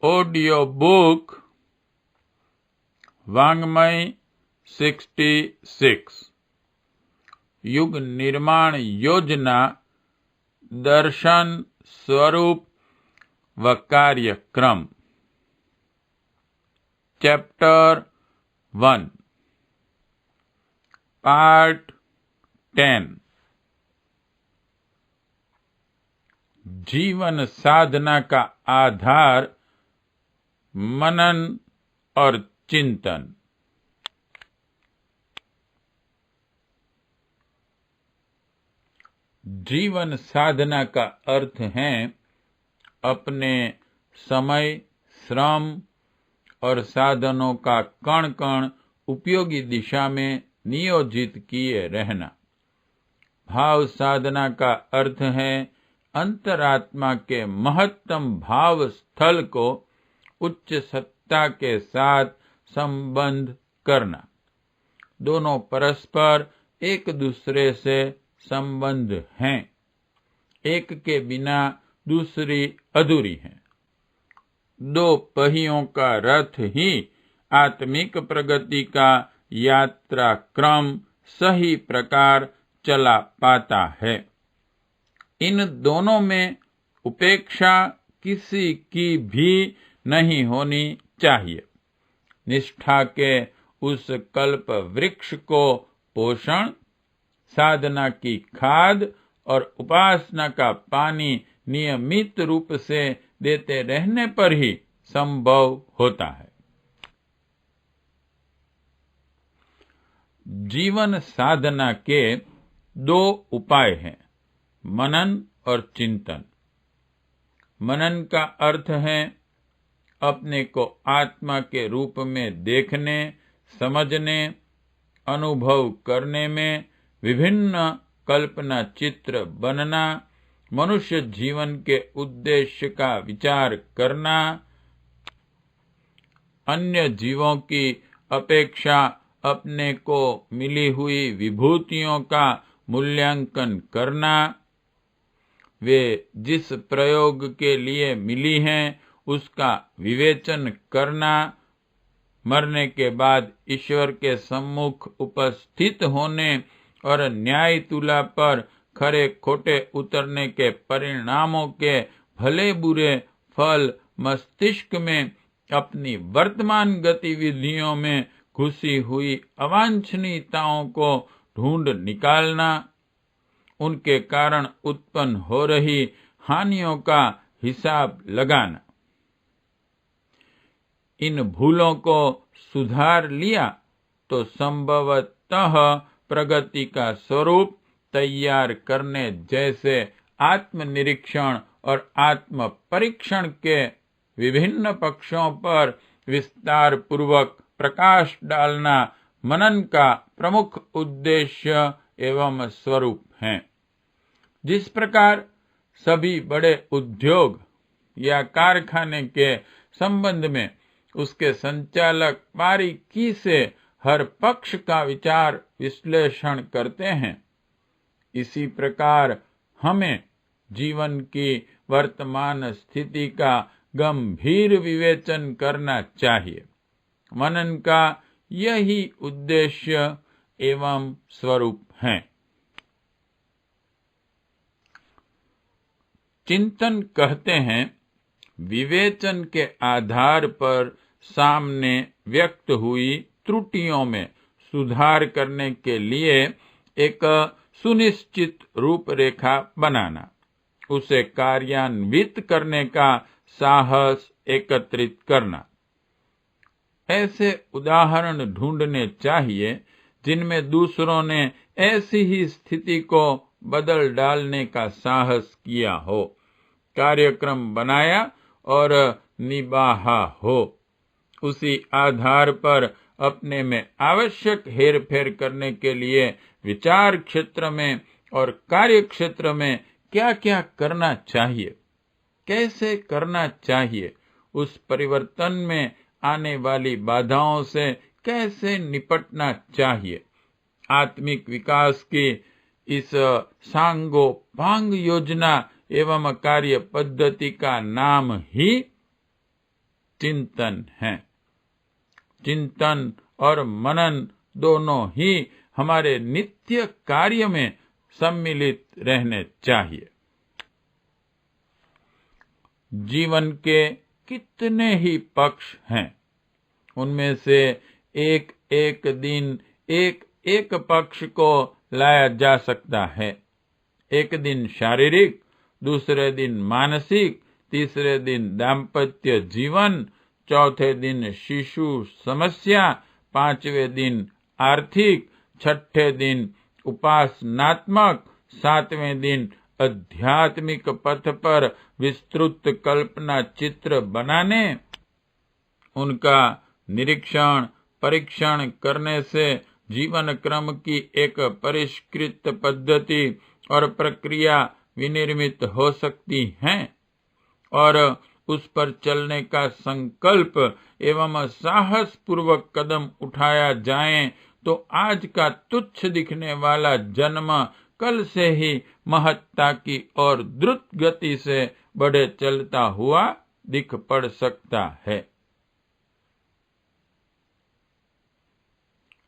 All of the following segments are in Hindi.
ऑडियो बुक वाङ्मय 66 युग निर्माण योजना दर्शन स्वरूप व कार्यक्रम चैप्टर 1 पार्ट 10 जीवन साधना का आधार मनन और चिंतन। जीवन साधना का अर्थ है अपने समय, श्रम और साधनों का कण कण उपयोगी दिशा में नियोजित किए रहना। भाव साधना का अर्थ है अंतरात्मा के महत्तम भाव स्थल को उच्च सत्ता के साथ संबंध करना। दोनों परस्पर एक दूसरे से संबंध हैं, एक के बिना दूसरी अधूरी है। दो पहियों का रथ ही आत्मिक प्रगति का यात्रा क्रम सही प्रकार चला पाता है। इन दोनों में उपेक्षा किसी की भी नहीं होनी चाहिए। निष्ठा के उस कल्प वृक्ष को पोषण, साधना की खाद और उपासना का पानी नियमित रूप से देते रहने पर ही संभव होता है। जीवन साधना के दो उपाय हैं, मनन और चिंतन। मनन का अर्थ है अपने को आत्मा के रूप में देखने, समझने, अनुभव करने में विभिन्न कल्पना चित्र बनना, मनुष्य जीवन के उद्देश्य का विचार करना, अन्य जीवों की अपेक्षा अपने को मिली हुई विभूतियों का मूल्यांकन करना, वे जिस प्रयोग के लिए मिली हैं उसका विवेचन करना, मरने के बाद ईश्वर के सम्मुख उपस्थित होने और न्याय तुला पर खरे खोटे उतरने के परिणामों के भले बुरे फल मस्तिष्क में अपनी वर्तमान गतिविधियों में घुसी हुई अवांछनीयताओं को ढूंढ निकालना, उनके कारण उत्पन्न हो रही हानियों का हिसाब लगाना। इन भूलों को सुधार लिया तो संभवतः प्रगति का स्वरूप तैयार करने जैसे आत्मनिरीक्षण और आत्म परीक्षण के विभिन्न पक्षों पर विस्तार पूर्वक प्रकाश डालना मनन का प्रमुख उद्देश्य एवं स्वरूप है। जिस प्रकार सभी बड़े उद्योग या कारखाने के संबंध में उसके संचालक बारीकी से हर पक्ष का विचार विश्लेषण करते हैं, इसी प्रकार हमें जीवन की वर्तमान स्थिति का गंभीर विवेचन करना चाहिए। मनन का यही उद्देश्य एवं स्वरूप है। चिंतन कहते हैं विवेचन के आधार पर सामने व्यक्त हुई त्रुटियों में सुधार करने के लिए एक सुनिश्चित रूपरेखा बनाना, उसे कार्यान्वित करने का साहस एकत्रित करना। ऐसे उदाहरण ढूंढने चाहिए जिनमें दूसरों ने ऐसी ही स्थिति को बदल डालने का साहस किया हो, कार्यक्रम बनाया और निभाया हो। उसी आधार पर अपने में आवश्यक हेरफेर करने के लिए विचार क्षेत्र में और कार्य क्षेत्र में क्या क्या करना चाहिए, कैसे करना चाहिए, उस परिवर्तन में आने वाली बाधाओं से कैसे निपटना चाहिए। आत्मिक विकास की इस सांगोपांग योजना एवं कार्य पद्धति का नाम ही चिंतन है। चिंतन और मनन दोनों ही हमारे नित्य कार्य में सम्मिलित रहने चाहिए। जीवन के कितने ही पक्ष हैं, उनमें से एक एक दिन एक एक पक्ष को लाया जा सकता है। एक दिन शारीरिक, दूसरे दिन मानसिक, तीसरे दिन दाम्पत्य जीवन, चौथे दिन शिशु समस्या, पांचवें दिन आर्थिक, छठे दिन उपासनात्मक, सातवें दिन आध्यात्मिक पथ पर विस्तृत कल्पना चित्र बनाने। उनका निरीक्षण परीक्षण करने से जीवन क्रम की एक परिष्कृत पद्धति और प्रक्रिया विनिर्मित हो सकती है और उस पर चलने का संकल्प एवं साहस पूर्वक कदम उठाया जाए तो आज का तुच्छ दिखने वाला जन्म कल से ही महत्ता की ओर द्रुत गति से बढ़े चलता हुआ दिख पड़ सकता है।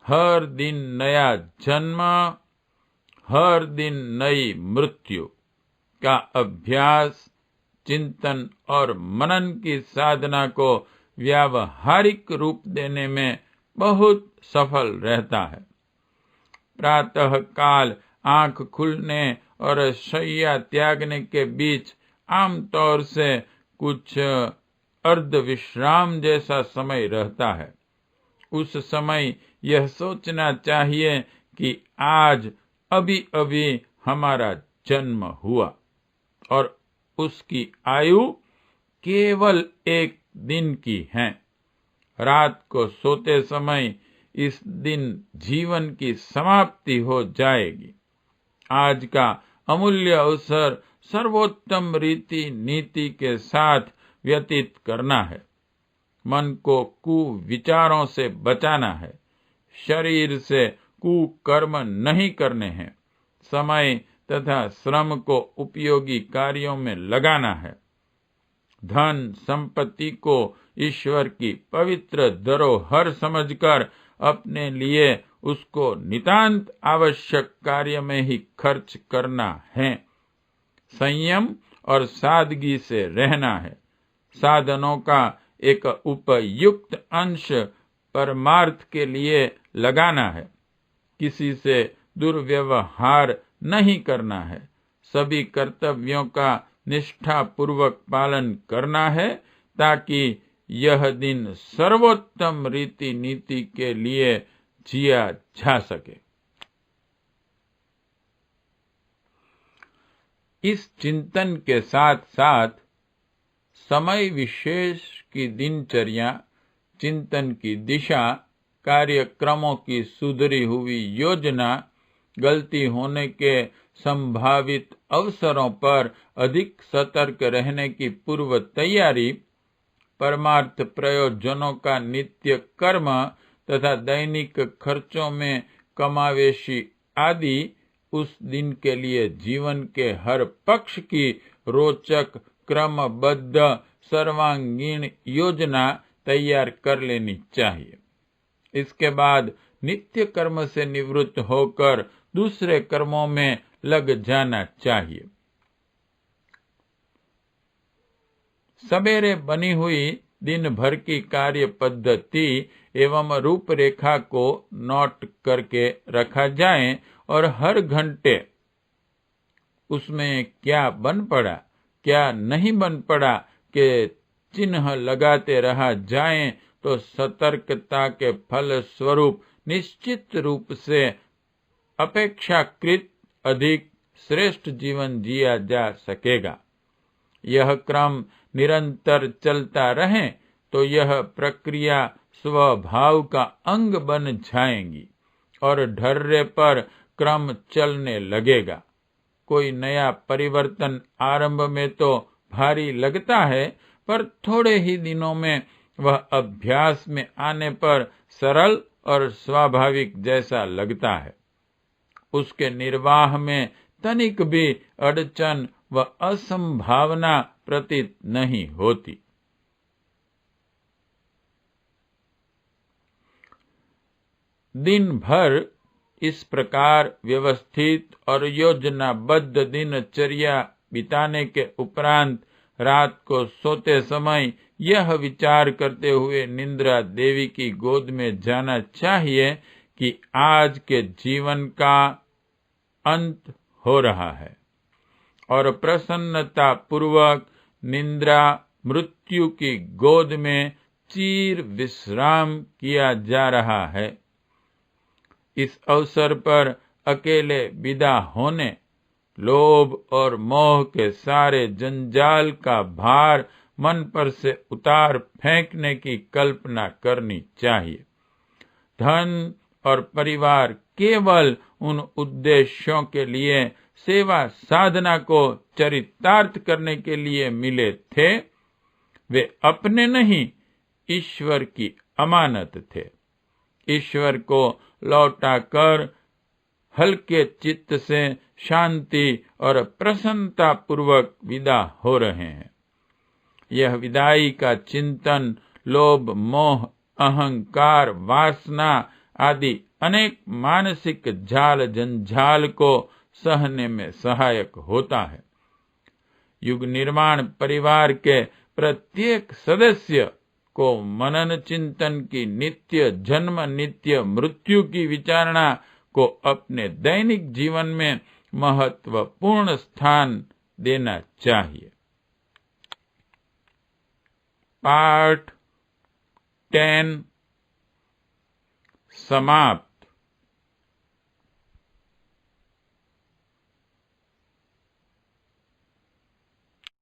हर दिन नया जन्म, हर दिन नई मृत्यु का अभ्यास चिंतन और मनन की साधना को व्यावहारिक रूप देने में बहुत सफल रहता है। प्रातः काल आंख खुलने और शैया त्यागने के बीच आमतौर से कुछ अर्ध विश्राम जैसा समय रहता है। उस समय यह सोचना चाहिए कि आज अभी अभी हमारा जन्म हुआ और उसकी आयु केवल एक दिन की है। रात को सोते समय इस दिन जीवन की समाप्ति हो जाएगी। आज का अमूल्य अवसर सर्वोत्तम रीति नीति के साथ व्यतीत करना है। मन को कुविचारों से बचाना है। शरीर से कुकर्म नहीं करने हैं। समय तथा श्रम को उपयोगी कार्यों में लगाना है। धन संपत्ति को ईश्वर की पवित्र धरोहर समझकर अपने लिए उसको नितांत आवश्यक कार्य में ही खर्च करना है। संयम और सादगी से रहना है। साधनों का एक उपयुक्त अंश परमार्थ के लिए लगाना है। किसी से दुर्व्यवहार नहीं करना है। सभी कर्तव्यों का निष्ठापूर्वक पालन करना है ताकि यह दिन सर्वोत्तम रीति नीति के लिए जिया जा सके। इस चिंतन के साथ साथ समय विशेष की दिनचर्या, चिंतन की दिशा, कार्यक्रमों की सुधरी हुई योजना, गलती होने के संभावित अवसरों पर अधिक सतर्क रहने की पूर्व तैयारी, परमार्थ प्रयोजनों का नित्य कर्म तथा दैनिक खर्चों में कमावेशी आदि उस दिन के लिए जीवन के हर पक्ष की रोचक क्रमबद्ध सर्वांगीण योजना तैयार कर लेनी चाहिए। इसके बाद नित्य कर्म से निवृत्त होकर दूसरे कर्मों में लग जाना चाहिए। सवेरे बनी हुई दिन भर की कार्य पद्धति एवं रूपरेखा को नोट करके रखा जाए और हर घंटे उसमें क्या बन पड़ा, क्या नहीं बन पड़ा के चिन्ह लगाते रहा जाए तो सतर्कता के फल स्वरूप निश्चित रूप से अपेक्षाकृत अधिक श्रेष्ठ जीवन जिया जा सकेगा। यह क्रम निरंतर चलता रहे तो यह प्रक्रिया स्वभाव का अंग बन जाएगी और ढर्रे पर क्रम चलने लगेगा। कोई नया परिवर्तन आरंभ में तो भारी लगता है, पर थोड़े ही दिनों में वह अभ्यास में आने पर सरल और स्वाभाविक जैसा लगता है। उसके निर्वाह में तनिक भी अड़चन व असंभावना प्रतीत नहीं होती। दिन भर इस प्रकार व्यवस्थित और योजनाबद्ध दिनचर्या बिताने के उपरांत रात को सोते समय यह विचार करते हुए निद्रा देवी की गोद में जाना चाहिए कि आज के जीवन का अंत हो रहा है और प्रसन्नता पूर्वक निद्रा मृत्यु की गोद में चिर विश्राम किया जा रहा है। इस अवसर पर अकेले विदा होने, लोभ और मोह के सारे जंजाल का भार मन पर से उतार फेंकने की कल्पना करनी चाहिए। धन और परिवार केवल उन उद्देश्यों के लिए सेवा साधना को चरितार्थ करने के लिए मिले थे, वे अपने नहीं ईश्वर की अमानत थे। ईश्वर को लौटाकर हल्के चित्त से शांति और प्रसन्नता पूर्वक विदा हो रहे हैं। यह विदाई का चिंतन लोभ, मोह, अहंकार, वासना आदि अनेक मानसिक जाल जंजाल को सहने में सहायक होता है। युग निर्माण परिवार के प्रत्येक सदस्य को मनन चिंतन की नित्य जन्म नित्य मृत्यु की विचारणा को अपने दैनिक जीवन में महत्वपूर्ण स्थान देना चाहिए। पाठ 10 समाप्त।